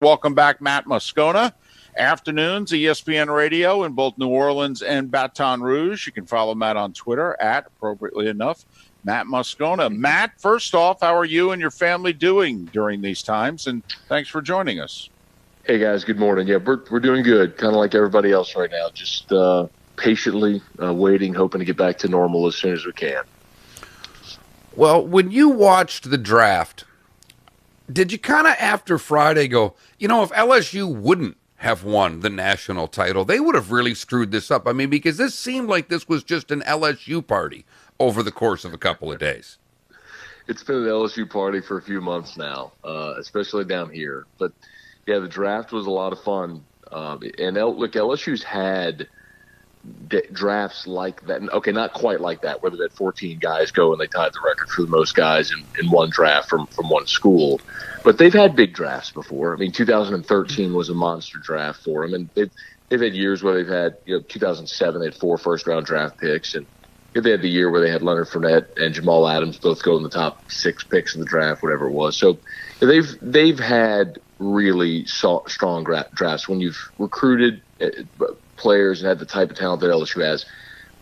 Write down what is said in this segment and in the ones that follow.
Welcome back, Matt Moscona. Afternoons, ESPN Radio in both New Orleans and Baton Rouge. You can follow Matt on Twitter at, appropriately enough, Matt Moscona. Matt, first off, how are you and your family doing during these times? And thanks for joining us. Hey, guys. Good morning. Yeah, we're doing good, kind of like everybody else right now. Just patiently waiting, hoping to get back to normal as soon as we can. Well, when you watched the draft, did you kind of after Friday go, if LSU wouldn't have won the national title, they would have really screwed this up? I mean, because this seemed like this was just an LSU party over the course of a couple of days. It's been an LSU party for a few months now, especially down here. But, yeah, the draft was a lot of fun. Look, LSU's had drafts like that. Okay, not quite like that, where they had 14 guys go and they tied the record for the most guys in one draft from one school. But they've had big drafts before. I mean, 2013 was a monster draft for them, and they've had years where they've had, 2007 they had 4 first-round draft picks, and they had the year where they had Leonard Fournette and Jamal Adams both go in the top 6 picks in the draft, whatever it was. So they've had really strong drafts when you've recruited players and had the type of talent that LSU has.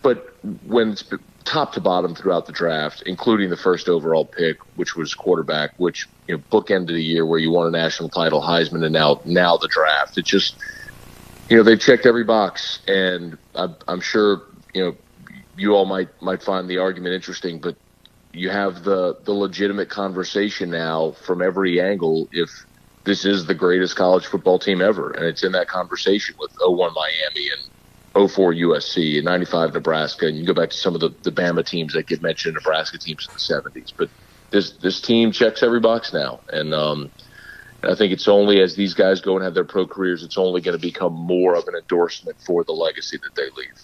But when it's top to bottom throughout the draft, including the first overall pick, which was quarterback, which bookended a year where you won a national title, Heisman, and now the draft. It just they've checked every box, and I'm sure you all might find the argument interesting, but you have the legitimate conversation now from every angle if this is the greatest college football team ever, and it's in that conversation with 01 Miami and 04 USC and 95 Nebraska, and you go back to some of the Bama teams that get mentioned, Nebraska teams in the 70s. But this team checks every box now, and I think it's only as these guys go and have their pro careers, it's only going to become more of an endorsement for the legacy that they leave.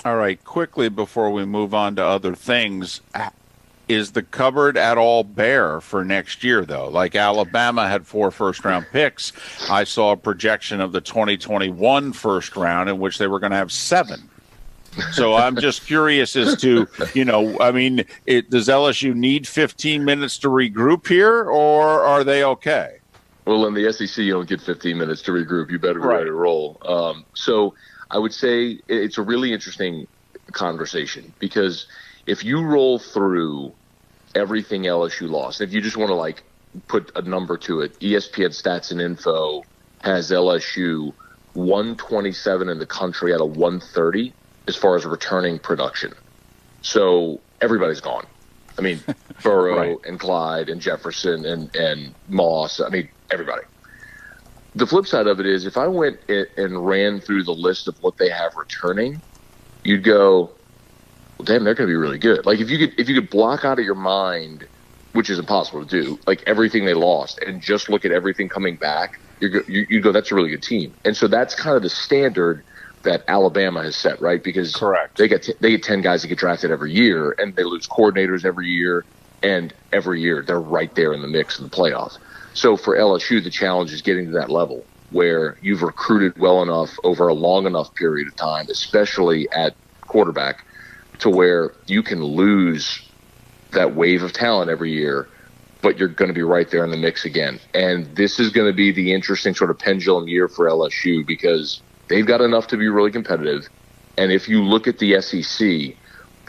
All right, quickly before we move on to other things, is the cupboard at all bare for next year, though? Like Alabama had 4 first-round picks. I saw a projection of the 2021 first round in which they were going to have 7. So I'm just curious as to, does LSU need 15 minutes to regroup here, or are they okay? Well, in the SEC, you don't get 15 minutes to regroup. You better be ready to roll. So I would say it's a really interesting conversation because if you roll through everything LSU lost, if you just want to put a number to it, ESPN Stats and Info has LSU 127 in the country out of 130 as far as returning production. So everybody's gone. I mean, Burrow and Clyde and Jefferson and Moss. I mean, everybody. The flip side of it is if I went and ran through the list of what they have returning, you'd go, well, damn, they're going to be really good. Like if you could block out of your mind, which is impossible to do, like everything they lost and just look at everything coming back, you go, that's a really good team. And so that's kind of the standard that Alabama has set, right? Because they get 10 guys that get drafted every year, and they lose coordinators every year, and every year they're right there in the mix in the playoffs. So for LSU, the challenge is getting to that level where you've recruited well enough over a long enough period of time, especially at quarterback, to where you can lose that wave of talent every year, but you're going to be right there in the mix again. And this is going to be the interesting sort of pendulum year for LSU because they've got enough to be really competitive. And if you look at the SEC,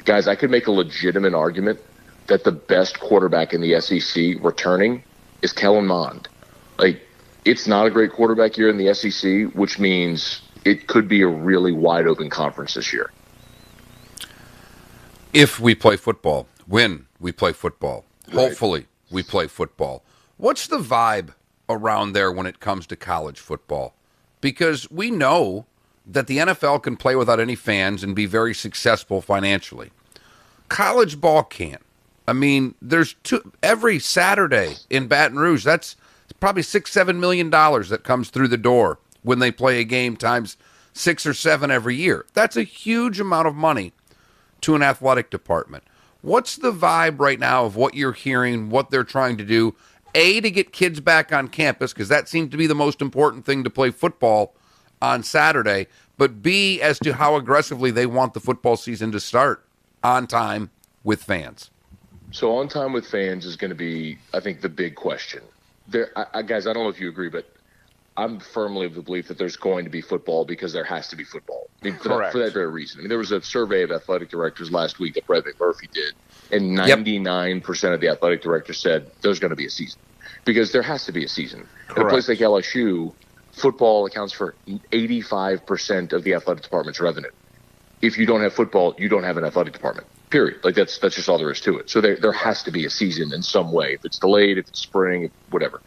guys, I could make a legitimate argument that the best quarterback in the SEC returning is Kellen Mond. Like, it's not a great quarterback year in the SEC, which means it could be a really wide open conference this year. If we play football, when we play football, Right. hopefully we play football. What's the vibe around there when it comes to college football? Because we know that the NFL can play without any fans and be very successful financially. College ball can't. I mean, there's every Saturday in Baton Rouge, that's probably $6-7 million that comes through the door when they play a game times 6 or 7 every year. That's a huge amount of money to an athletic department. What's the vibe right now of what you're hearing, what they're trying to do? A, to get kids back on campus, because that seems to be the most important thing to play football on Saturday. But B, as to how aggressively they want the football season to start on time with fans. So on time with fans is going to be, I think, the big question. Guys, I don't know if you agree, but I'm firmly of the belief that there's going to be football because there has to be football. I mean, Correct. for that very reason. I mean, there was a survey of athletic directors last week that Brett McMurphy did, and Yep. 99% of the athletic directors said there's going to be a season because there has to be a season. At a Correct. place like LSU, football accounts for 85% of the athletic department's revenue. If you don't have football, you don't have an athletic department. Period. Like that's just all there is to it. So there has to be a season in some way. If it's delayed, if it's spring, whatever.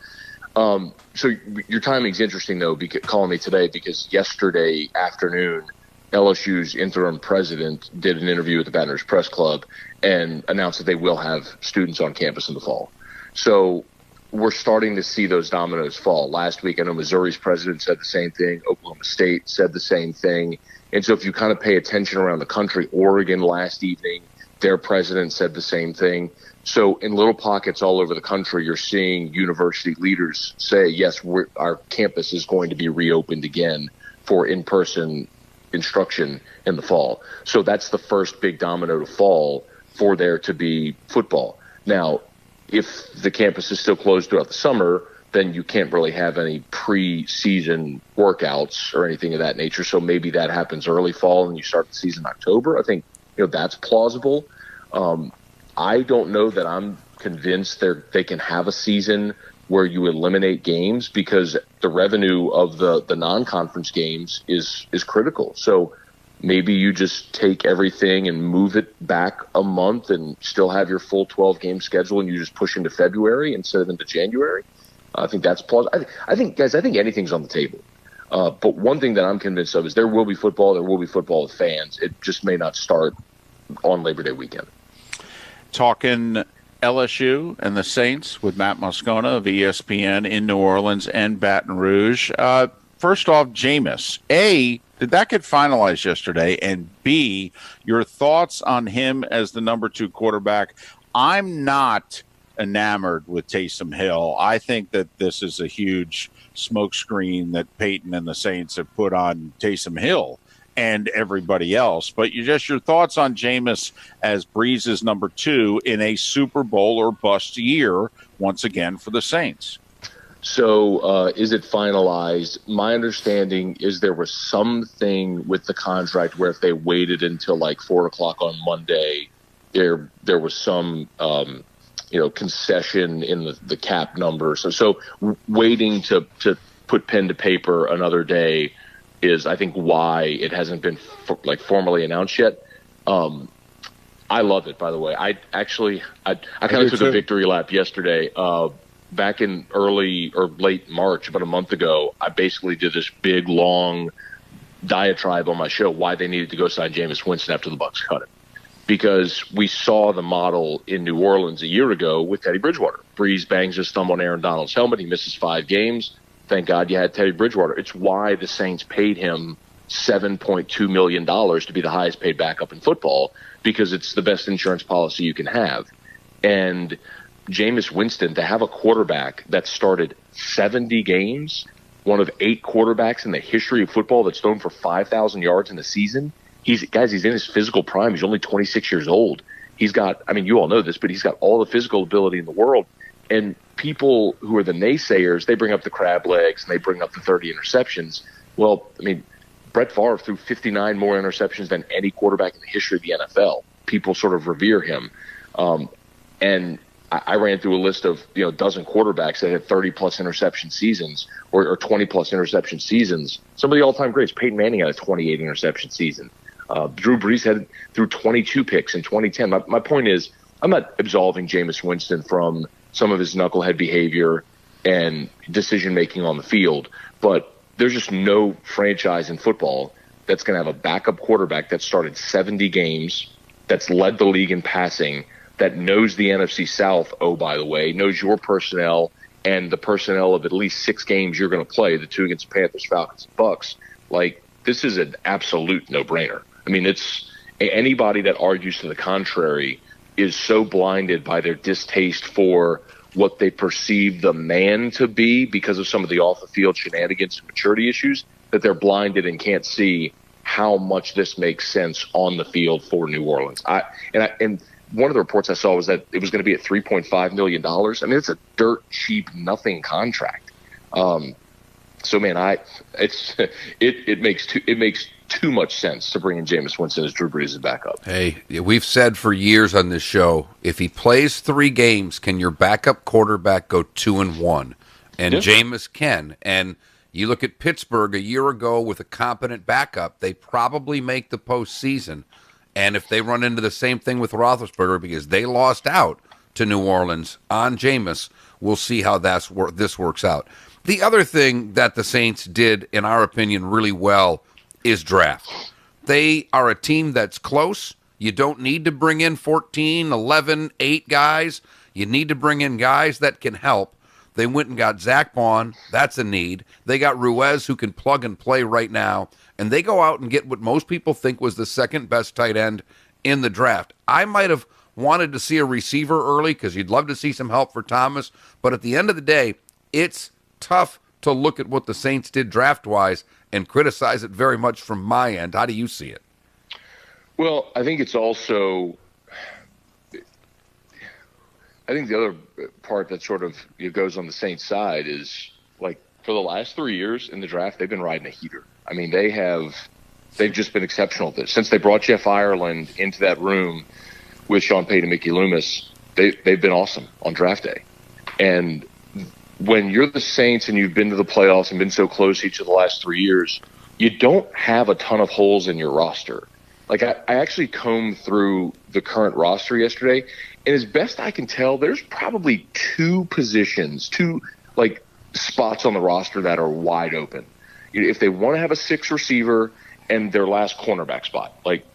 So your timing's interesting though, calling me today because yesterday afternoon, LSU's interim president did an interview with the Baton Rouge Press Club and announced that they will have students on campus in the fall. So we're starting to see those dominoes fall. Last week, I know Missouri's president said the same thing. Oklahoma State said the same thing. And so if you kind of pay attention around the country, Oregon last evening, their president said the same thing. So in little pockets all over the country, you're seeing university leaders say, yes, our campus is going to be reopened again for in-person instruction in the fall. So that's the first big domino to fall for there to be football. Now, if the campus is still closed throughout the summer, then you can't really have any pre-season workouts or anything of that nature. So maybe that happens early fall and you start the season in October. I think that's plausible. I don't know that I'm convinced they can have a season where you eliminate games because the revenue of the non-conference games is critical. So maybe you just take everything and move it back a month and still have your full 12-game schedule and you just push into February instead of into January. I think that's plausible. I think anything's on the table. But one thing that I'm convinced of is there will be football. There will be football with fans. It just may not start on Labor Day weekend. Talking LSU and the Saints with Matt Moscona of ESPN in New Orleans and Baton Rouge. First off, Jameis. A, did that get finalized yesterday? And B, your thoughts on him as the number 2 quarterback. I'm not enamored with Taysom Hill. I think that this is a huge smokescreen that Peyton and the Saints have put on Taysom Hill and everybody else. But your thoughts on Jameis as Breeze's number 2 in a Super Bowl or bust year once again for the Saints. So is it finalized? My understanding is there was something with the contract where if they waited until like 4:00 on Monday, there was some concession in the cap number. So waiting to put pen to paper another day is, I think, why it hasn't been formally announced yet. I love it, by the way. I kind of took a victory lap yesterday. Back in early or late March, about a month ago, I basically did this big, long diatribe on my show why they needed to go sign Jameis Winston after the Bucs cut him. Because we saw the model in New Orleans a year ago with Teddy Bridgewater. Breeze bangs his thumb on Aaron Donald's helmet. He misses 5 games. Thank God you had Teddy Bridgewater. It's why the Saints paid him $7.2 million to be the highest paid backup in football, because it's the best insurance policy you can have. And Jameis Winston, to have a quarterback that started 70 games, one of 8 quarterbacks in the history of football that's thrown for 5,000 yards in a season. He's in his physical prime. He's only 26 years old. He's got, you all know this, but he's got all the physical ability in the world. And people who are the naysayers, they bring up the crab legs and they bring up the 30 interceptions. Well, Brett Favre threw 59 more interceptions than any quarterback in the history of the NFL. People sort of revere him. And I ran through a list of a dozen quarterbacks that had 30-plus interception seasons or 20-plus interception seasons. Some of the all-time greats. Peyton Manning had a 28 interception season. Drew Brees threw 22 picks in 2010. My point is, I'm not absolving Jameis Winston from some of his knucklehead behavior and decision-making on the field, but there's just no franchise in football that's going to have a backup quarterback that started 70 games, that's led the league in passing, that knows the NFC South, oh, by the way, knows your personnel and the personnel of at least 6 games you're going to play, the 2 against the Panthers, Falcons, and Bucks. This is an absolute no-brainer. It's anybody that argues to the contrary is so blinded by their distaste for what they perceive the man to be because of some of the off-the-field shenanigans and maturity issues that they're blinded and can't see how much this makes sense on the field for New Orleans. And one of the reports I saw was that it was going to be at $3.5 million. It's a dirt cheap, nothing contract. So man, it makes too much sense to bring in Jameis Winston as Drew Brees' backup. Hey, we've said for years on this show, if he plays 3 games, can your backup quarterback go 2-1? And Yeah. Jameis can. And you look at Pittsburgh a year ago with a competent backup, they probably make the postseason. And if they run into the same thing with Roethlisberger because they lost out to New Orleans on Jameis, we'll see how this works out. The other thing that the Saints did, in our opinion, really well is draft. They are a team that's close. You don't need to bring in 14, 11, 8 guys. You need to bring in guys that can help. They went and got Zach Bond. That's a need. They got Ruiz, who can plug and play right now. And they go out and get what most people think was the second best tight end in the draft. I might have wanted to see a receiver early because you'd love to see some help for Thomas. But at the end of the day, it's tough to look at what the Saints did draft-wise and criticize it very much from my end. How do you see it? Well, I think it's also – I think the other part that sort of goes on the Saints side is, like, for the last 3 years in the draft, they've been riding a heater. I mean, they've just been exceptional at this. Since they brought Jeff Ireland into that room with Sean Payton and Mickey Loomis, they've been awesome on draft day. And when you're the Saints and you've been to the playoffs and been so close each of the last 3 years, you don't have a ton of holes in your roster. Like, I actually combed through the current roster yesterday, and as best I can tell, there's probably 2 like, spots on the roster that are wide open. If they want to have a 6th receiver and their last cornerback spot, like,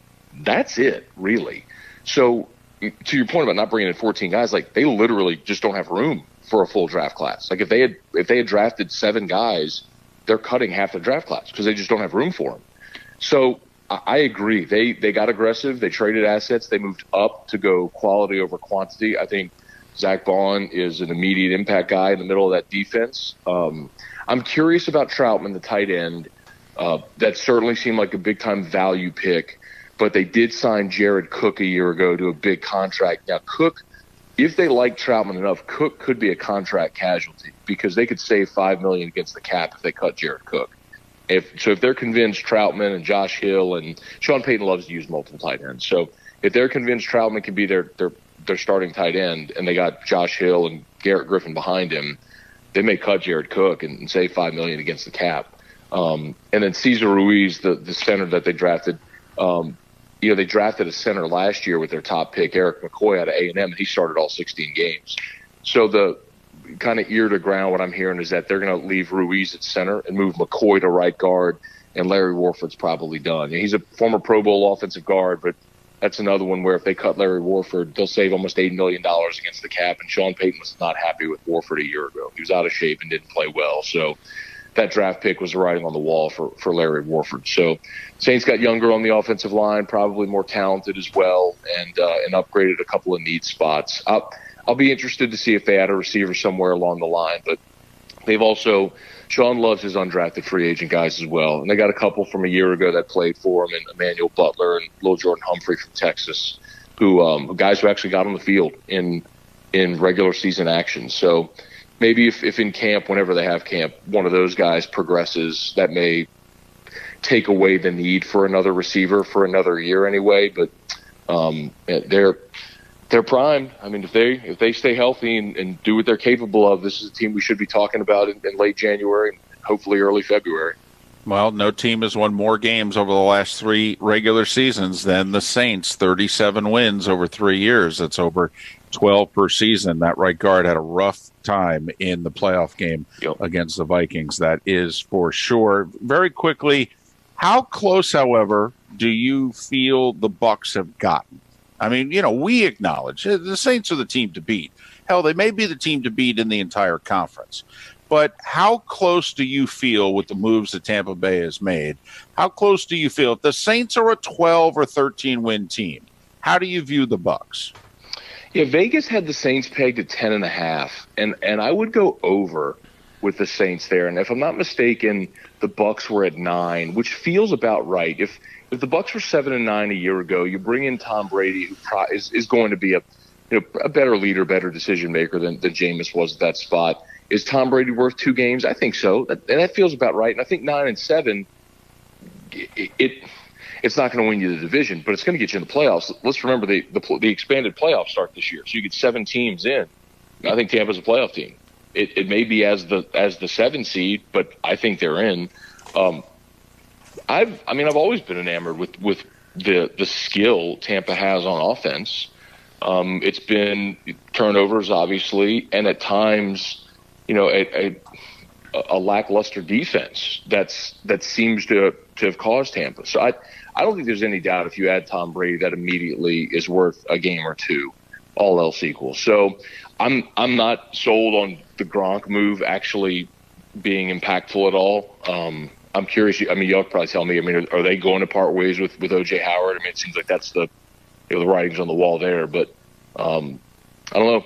that's it, really. So, to your point about not bringing in 14 guys, like, they literally just don't have room for a full draft class. Like, if they had drafted 7 guys, they're cutting half the draft class because they just don't have room for them. So I agree. They got aggressive. They traded assets. They moved up to go quality over quantity. I think Zach Bond is an immediate impact guy in the middle of that defense. I'm curious about Troutman, the tight end. That certainly seemed like a big-time value pick, but they did sign Jared Cook a year ago to a big contract. Now, Cook, if they like Troutman enough, Cook could be a contract casualty because they could save $5 million against the cap if they cut Jared Cook. If they're convinced Troutman and Josh Hill, and Sean Payton loves to use multiple tight ends. So if they're convinced Troutman can be their starting tight end and they got Josh Hill and Garrett Griffin behind him, they may cut Jared Cook and save $5 million against the cap. And then Cesar Ruiz, the center that they drafted, they drafted a center last year with their top pick, Eric McCoy out of A&M, and he started all 16 games. So the kind of ear to ground, what I'm hearing is that they're going to leave Ruiz at center and move McCoy to right guard, and Larry Warford's probably done. He's a former Pro Bowl offensive guard, but that's another one where if they cut Larry Warford, they'll save almost $8 million against the cap, and Sean Payton was not happy with Warford a year ago. He was out of shape and didn't play well. So that draft pick was writing on the wall for Larry Warford. So Saints got younger on the offensive line, probably more talented as well, and upgraded a couple of need spots. I'll be interested to see if they add a receiver somewhere along the line, but they've also – Sean loves his undrafted free agent guys as well, and they got a couple from a year ago that played for him, and Emmanuel Butler and Lil Jordan Humphrey from Texas, who guys who actually got on the field in regular season action. So maybe if in camp, whenever they have camp, one of those guys progresses, that may take away the need for another receiver for another year anyway. But they're primed. I mean, if they stay healthy and do what they're capable of, this is a team we should be talking about in late January and hopefully early February. Well, no team has won more games over the last 3 regular seasons than the Saints. 37 wins over 3 years. That's over 12 per season. That right guard had a rough time in the playoff game against the Vikings. That is for sure. Very quickly, how close, however, do you feel the Bucs have gotten? I mean, we acknowledge the Saints are the team to beat. Hell, they may be the team to beat in the entire conference. But how close do you feel with the moves that Tampa Bay has made? How close do you feel? If the Saints are a 12 or 13 win team, how do you view the Bucs? Yeah, Vegas had the Saints pegged at 10.5, and I would go over with the Saints there. And if I'm not mistaken, the Bucs were at 9, which feels about right. If the Bucs were 7-9 a year ago, you bring in Tom Brady, who is going to be a better leader, better decision maker than Jameis was at that spot. Is Tom Brady worth 2 games? I think so. That feels about right. And I think 9-7, it's not going to win you the division, but it's going to get you in the playoffs. Let's remember the expanded playoffs start this year, so you get 7 teams in. I think Tampa's a playoff team. It may be as the 7 seed, but I think they're in. I've always been enamored with the skill Tampa has on offense. It's been turnovers, obviously, and at times, a lackluster defense that seems to have caused Tampa. So I don't think there's any doubt if you add Tom Brady that immediately is worth a game or 2, all else equal. So I'm not sold on the Gronk move actually being impactful at all. I'm curious. Y'all probably tell me. Are they going to part ways with O.J. Howard? It seems like that's the writing's on the wall there. But I don't know.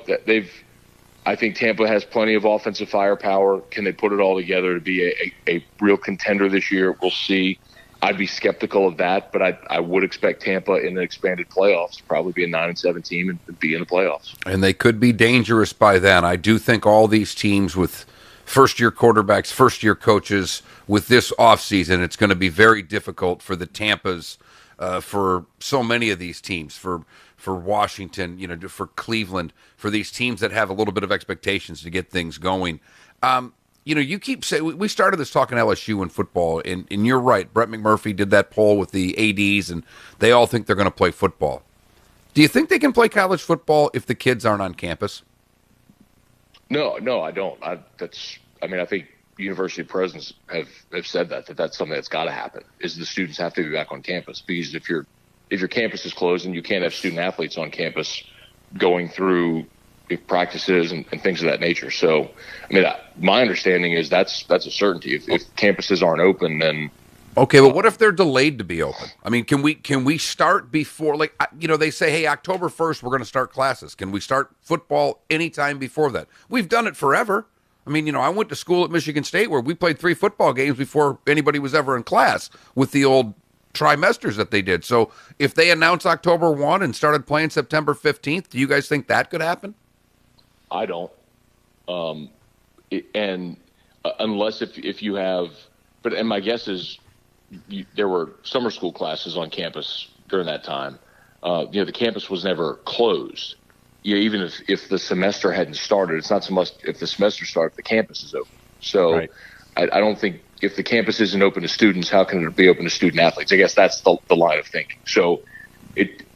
I think Tampa has plenty of offensive firepower. Can they put it all together to be a real contender this year? We'll see. I'd be skeptical of that, but I would expect Tampa in the expanded playoffs to probably be a 9-7 team and be in the playoffs. And they could be dangerous by then. I do think all these teams with first-year quarterbacks, first-year coaches, with this offseason, it's going to be very difficult for the Tampas, for so many of these teams, for Washington, for Cleveland, for these teams that have a little bit of expectations to get things going. You keep saying, we started this talking LSU and football, and you're right. Brett McMurphy did that poll with the ADs, and they all think they're going to play football. Do you think they can play college football if the kids aren't on campus? No, I don't. I think university presidents have said that's something that's got to happen. Is the students have to be back on campus, because if your campus is closed and you can't have student athletes on campus going through practices and things of that nature. So, my understanding is that's a certainty. If campuses aren't open, then okay. But what if they're delayed to be open? Can we start before? They say, hey, October 1st we're going to start classes. Can we start football anytime before that? We've done it forever. I went to school at Michigan State where we played 3 football games before anybody was ever in class with the old trimesters that they did. So if they announce October 1 and started playing September 15th, do you guys think that could happen? I don't. Unless if you have, and my guess is there were summer school classes on campus during that time. The campus was never closed. Even if the semester hadn't started, it's not so much if the semester started, the campus is open. So right. I don't think if the campus isn't open to students, how can it be open to student athletes? I guess that's the line of thinking. So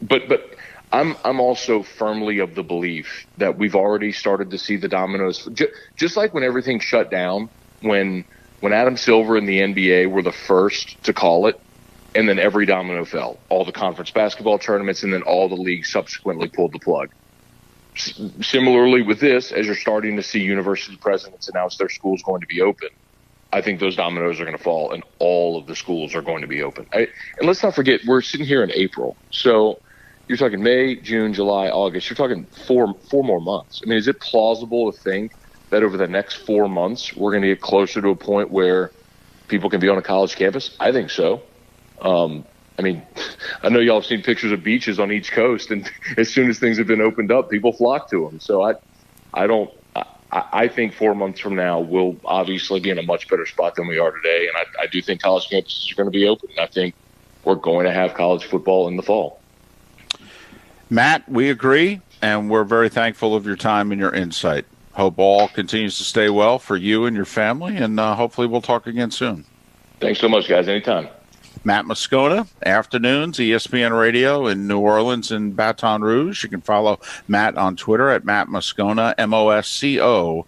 but I'm also firmly of the belief that we've already started to see the dominoes. Just like when everything shut down, when Adam Silver and the NBA were the first to call it, and then every domino fell. All the conference basketball tournaments, and then all the leagues subsequently pulled the plug. Similarly with this, as you're starting to see university presidents announce their school's going to be open, I think those dominoes are going to fall, and all of the schools are going to be open. And let's not forget, we're sitting here in April. So you're talking May, June, July, August. You're talking four more months. Is it plausible to think that over the next 4 months we're going to get closer to a point where people can be on a college campus? I think so. I know y'all have seen pictures of beaches on each coast, and as soon as things have been opened up, people flock to them. So I think 4 months from now we'll obviously be in a much better spot than we are today, and I do think college campuses are going to be open. And I think we're going to have college football in the fall. Matt, we agree, and we're very thankful of your time and your insight. Hope all continues to stay well for you and your family, and hopefully we'll talk again soon. Thanks so much, guys. Anytime. Matt Moscona, afternoons, ESPN Radio in New Orleans and Baton Rouge. You can follow Matt on Twitter at Matt Moscona, Moscona.